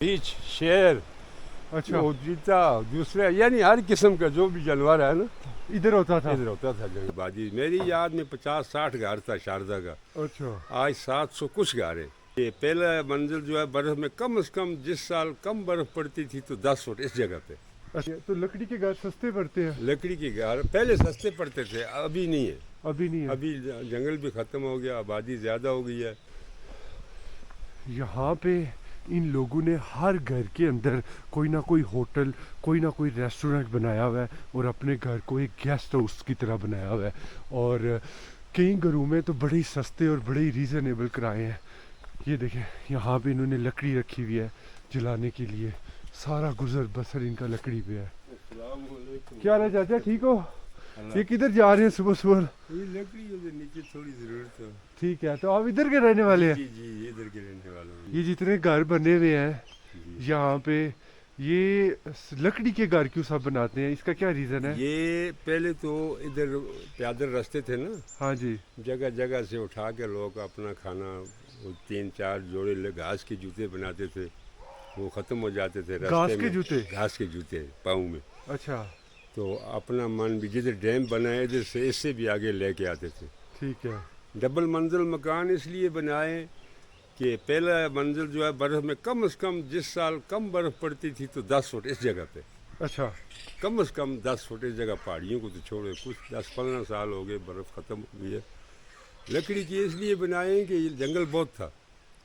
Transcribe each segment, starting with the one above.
ریچھ شیر اچھا وہ چیتا دوسرے یعنی ہر قسم کا جو بھی جانور ہے نا ادھر ہوتا تھا. ادھر ہوتا تھا جنگل بازی. میری یاد میں 50-60 گھر تھا شاردا کا. اچھا آج 700 کچھ گھر ہیں. یہ پہلا منزل جو ہے برف میں کم از کم جس سال کم برف پڑتی تھی تو 10 فٹ اس جگہ پہ. اچھا تو لکڑی کے گھر سستے پڑتے ہیں. لکڑی کے گھر پہلے سستے پڑتے تھے, ابھی نہیں ہے. ابھی نہیں ہے. ابھی جنگل بھی ختم ہو گیا, آبادی زیادہ ہو گئی ہے. یہاں پہ ان لوگوں نے ہر گھر کے اندر کوئی نہ کوئی ہوٹل, کوئی نہ کوئی ریسٹورنٹ بنایا ہوا ہے اور اپنے گھر کو ایک گیسٹ ہاؤس کی طرح بنایا ہوا ہے. اور کئی گھروں میں تو بڑے ہی سستے اور بڑے ہی ریزنیبل کرائے ہیں. یہ دیکھیں یہاں پہ انہوں نے لکڑی رکھی ہوئی ہے جلانے کے لیے. سارا گزر بسر ان کا لکڑی پہ ہے. السلام علیکم. کیا حال ہے چاچا, ٹھیک ہو؟ یہ کدھر جا رہے ہیں صبح صبح؟ یہ لکڑی ادھر نیچے تھوڑی ضرورت ہے. ٹھیک ہے, تو آپ ادھر کے رہنے والے ہیں؟ جی جی ادھر کے رہنے والا ہوں. یہ جتنے گھر بنے ہوئے ہیں جی. یہاں پہ, یہ لکڑی کے گھر کیوں سب بناتے ہیں, اس کا کیا ریزن ہے؟ یہ پہلے تو ادھر پیادل راستے تھے نا, ہاں جی. جگہ جگہ سے اٹھا کے لوگ اپنا کھانا, 3-4 جوڑے گھاس کے جوتے بناتے تھے, وہ ختم ہو جاتے تھے گھاس راستے کے میں. جوتے؟ گھاس کے جوتے پاؤں میں. اچھا تو اپنا من بھی جدھر ڈیم بنا ہے ادھر سے اس سے بھی آگے لے کے آتے تھے. ٹھیک ہے. ڈبل منزل مکان اس لیے بنائے کہ پہلا منزل جو ہے برف میں کم از کم جس سال کم برف پڑتی تھی تو 10 فٹ اس جگہ پہ. اچھا کم از کم 10 فٹ اس جگہ. پہاڑیوں کو تو چھوڑے, کچھ 10-15 سال ہو گئے برف ختم ہو گئی ہے. لکڑی کی اس لیے بنائے کہ یہ جنگل بہت تھا,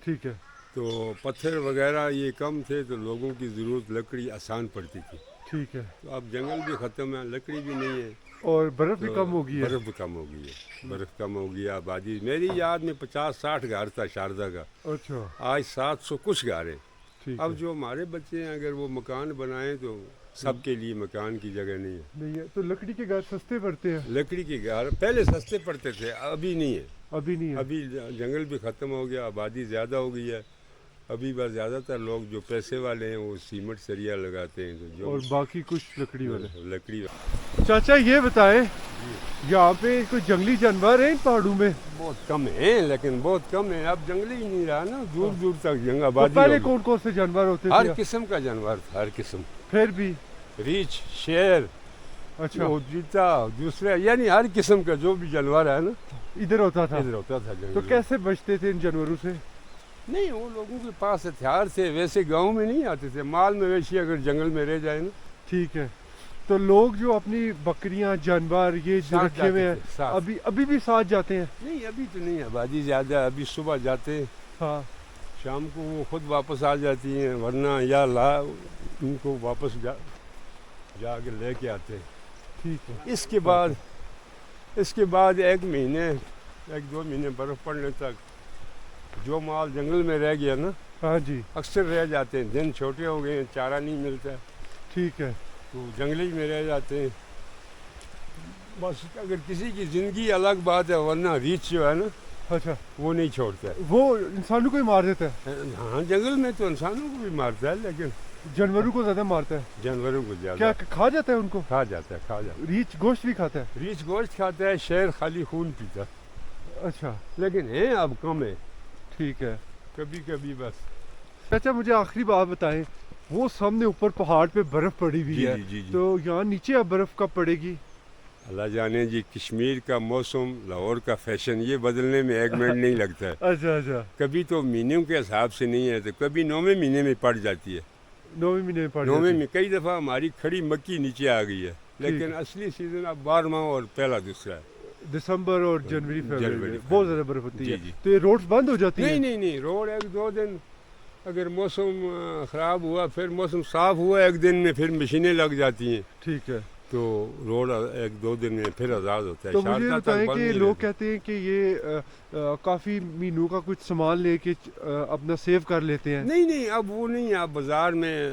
ٹھیک ہے. تو پتھر وغیرہ یہ کم تھے تو لوگوں کی ضرورت لکڑی آسان پڑتی تھی. ٹھیک ہے. تو اب جنگل بھی ختم ہے, لکڑی بھی نہیں ہے, اور برف بھی تو کم ہو گئی ہے. برف بھی کم ہو گئی ہے. برف کم ہو گئی, آبادی میری یاد میں 50-60 گھر تھا شاردا کا. اچھا آج 700 کچھ گھر ہیں. ٹھیک اب ہے. جو ہمارے بچے ہیں اگر وہ مکان بنائیں تو سب کے لیے مکان کی جگہ نہیں ہے. نہیں ہے, تو لکڑی کے گھر سستے پڑتے ہیں. لکڑی کے گھر پہلے سستے پڑتے تھے, ابھی نہیں ہے. ابھی نہیں ہے. ابھی جنگل بھی ختم ہو گیا, آبادی زیادہ ہو گئی ہے. ابھی بس زیادہ تر لوگ جو پیسے والے ہیں وہ سیمنٹ سریا لگاتے ہیں, تو جو اور باقی کچھ لکڑی والے. لکڑی. چاچا یہ بتائیں, یہاں پہ کوئی جنگلی جانور ہیں ان پہاڑوں میں؟ بہت کم ہیں, لیکن بہت کم ہیں. اب جنگل ہی نہیں رہا نا, دور دور تک جنگ تو آبادی پہلے ہو گئی. کون کون سے جانور ہوتے ہر تھے؟ قسم کا جانور تھا, ہر قسم. پھر بھی. ریچھ شیر اچھا وہ چیتا دوسرے یعنی ہر قسم کا جو بھی جانور ہے نا ادھر ہوتا تھا. ادھر ہوتا تھا تو جنگل. کیسے بچتے تھے ان جانوروں سے؟ نہیں, وہ لوگوں کے پاس ہتھیار تھے, ویسے گاؤں میں نہیں آتے تھے. مال مویشی اگر جنگل میں رہ جائے نا. ٹھیک ہے. تو لوگ جو اپنی بکریاں جانور یہ جو ساتھ رکھے ہوئے جاتے ہیں تھے, ساتھ. ابھی بھی ساتھ جاتے ہیں؟ نہیں ابھی تو نہیں, آبادی زیادہ ہے. ابھی صبح جاتے ہیں, ہاں. شام کو وہ خود واپس آ جاتی ہیں, ورنہ یا ان کو واپس جا کے لے کے آتے ہیں. ٹھیک ہے. اس کے بعد 1-2 مہینے برف پڑنے تک جو مال جنگل میں رہ گیا نا, ہاں جی. اکثر رہ جاتے ہیں. دن چھوٹے ہو گئے ہیں, چارہ نہیں ملتا ہے, ٹھیک ہے. تو جنگلی میں رہ جاتے ہیں. بس اگر کسی کی زندگی الگ بات ہے, ورنہ ریچھ جو ہے نا اچھا وہ نہیں چھوڑتا ہے. وہ انسانوں کو ہی مار دیتا ہے؟ ہاں جنگل میں تو انسانوں کو بھی مارتا ہے, لیکن جانوروں کو زیادہ مارتا ہے. جانوروں کو زیادہ. کیا کھا جاتا ہے ان کو؟ کھا جاتا ہے. ریچھ گوشت بھی کھاتا ہے؟ ریچھ گوشت کھاتا ہے, شیر خالی خون پیتا ہے. اچھا لیکن ہیں اب کم ہے, ٹھیک ہے. کبھی کبھی بس. چاچا مجھے آخری بات بتائیں, وہ سامنے اوپر پہاڑ پہ برف پڑی ہوئی ہے, جی. تو یہاں نیچے اب برف کب پڑے گی؟ اللہ جانے جی. کشمیر کا موسم, لاہور کا فیشن, یہ بدلنے میں 1 منٹ نہیں لگتا ہے. اچھا. کبھی تو مہینوں کے حساب سے نہیں ہے, تو کبھی 9ویں مہینے میں پڑ جاتی ہے. 9ویں مہینے میں پڑ 9ویں جاتی میں کئی دفعہ ہماری کھڑی مکی نیچے آ گئی ہے, لیکن اصلی سیزن اب 12واں اور پہلا دوسرا ہے. دسمبر اور جنوری فروری میں بہت زیادہ برف ہوتی ہے. جی. تو یہ روڈز بند ہو جاتی ہیں؟ نہیں, روڈ 1-2 دن اگر موسم خراب ہوا, پھر موسم صاف ہوا 1 دن میں, پھر مشینیں لگ جاتی ہیں, ٹھیک ہے. تو روڈ 1-2 دن میں پھر آزاد ہوتا ہے. تو مجھے شاردا تک بتائیں بند کہ نہیں لوگ رہتا. کہتے ہیں کہ یہ کافی مہینوں کا کچھ سامان لے کے اپنا سیو کر لیتے ہیں. نہیں, اب وہ نہیں. اب بازار میں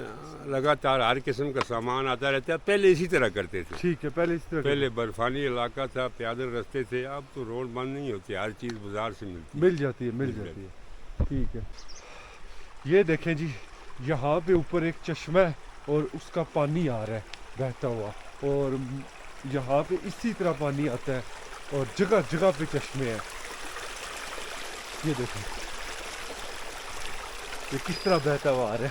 لگاتار ہر قسم کا سامان آتا رہتا ہے. پہلے اسی طرح کرتے تھے. ٹھیک ہے. پہلے برفانی علاقہ تھا, پیادل رستے تھے. اب تو روڈ بند نہیں ہوتے, ہر چیز بازار سے مل جاتی ہے. ٹھیک ہے. یہ دیکھیں جی, یہاں پہ اوپر ایک چشمہ ہے اور اس کا پانی آ رہا ہے بہتا ہوا, اور یہاں پہ اسی طرح پانی آتا ہے, اور جگہ جگہ پہ چشمے ہیں. یہ دیکھیں یہ کس طرح بہتا ہوا آ رہا ہے.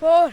4।